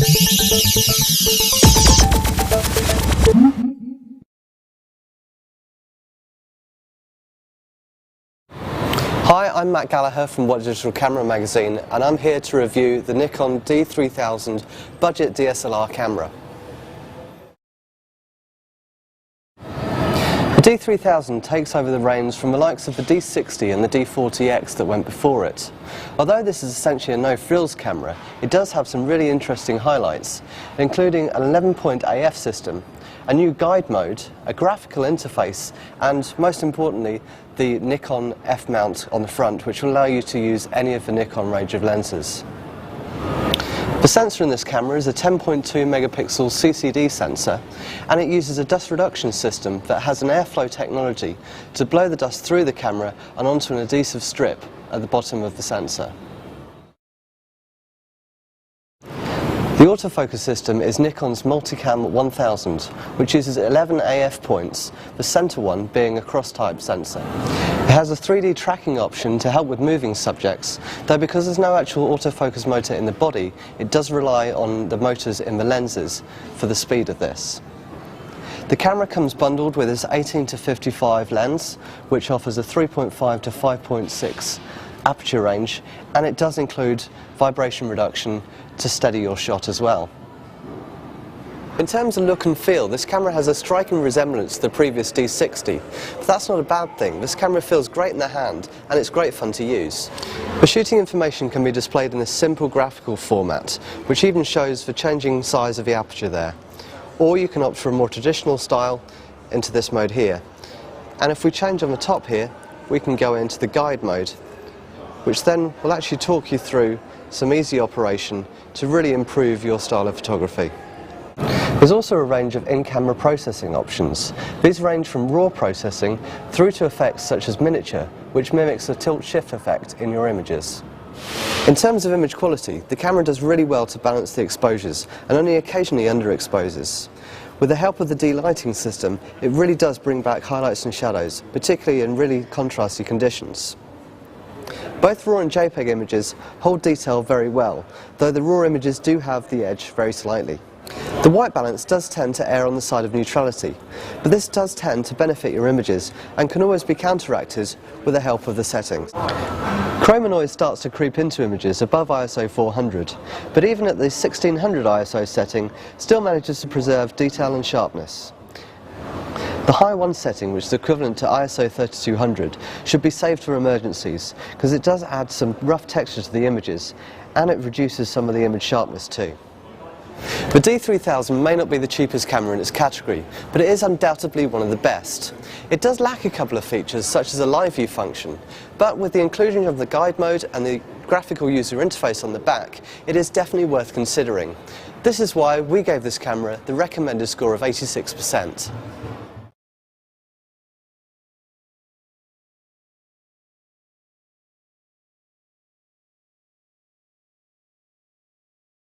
Hi, I'm Matt Gallagher from What Digital Camera magazine, and I'm here to review the Nikon D3000 budget DSLR camera. The D3000 takes over the reins from the likes of the D60 and the D40X that went before it. Although this is essentially a no-frills camera, it does have some really interesting highlights, including an 11-point AF system, a new guide mode, a graphical interface, and most importantly, the Nikon F-mount on the front, which will allow you to use any of the Nikon range of lenses. The sensor in this camera is a 10.2 megapixel CCD sensor, and it uses a dust reduction system that has an airflow technology to blow the dust through the camera and onto an adhesive strip at the bottom of the sensor. The autofocus system is Nikon's Multicam 1000, which uses 11 AF points, the center one being a cross-type sensor. It has a 3D tracking option to help with moving subjects, though because there's no actual autofocus motor in the body, it does rely on the motors in the lenses for the speed of this. The camera comes bundled with its 18-55 lens, which offers a 3.5 to 5.6 aperture range, and it does include vibration reduction to steady your shot as well. In terms of look and feel, this camera has a striking resemblance to the previous D60, but that's not a bad thing. This camera feels great in the hand and it's great fun to use. The shooting information can be displayed in this simple graphical format, which even shows the changing size of the aperture there. Or you can opt for a more traditional style into this mode here. And if we change on the top here, we can go into the guide mode, which then will actually talk you through some easy operation to really improve your style of photography. There's also a range of in-camera processing options. These range from raw processing through to effects such as miniature, which mimics a tilt-shift effect in your images. In terms of image quality, the camera does really well to balance the exposures and only occasionally underexposes. With the help of the de-lighting system, it really does bring back highlights and shadows, particularly in really contrasty conditions. Both RAW and JPEG images hold detail very well, though the RAW images do have the edge very slightly. The white balance does tend to err on the side of neutrality, but this does tend to benefit your images and can always be counteracted with the help of the settings. Chroma noise starts to creep into images above ISO 400, but even at the 1600 ISO setting still manages to preserve detail and sharpness. The high 1 setting, which is equivalent to ISO 3200, should be saved for emergencies, because it does add some rough texture to the images, and it reduces some of the image sharpness too. The D3000 may not be the cheapest camera in its category, but it is undoubtedly one of the best. It does lack a couple of features, such as a live view function, but with the inclusion of the guide mode and the graphical user interface on the back, it is definitely worth considering. This is why we gave this camera the recommended score of 86%.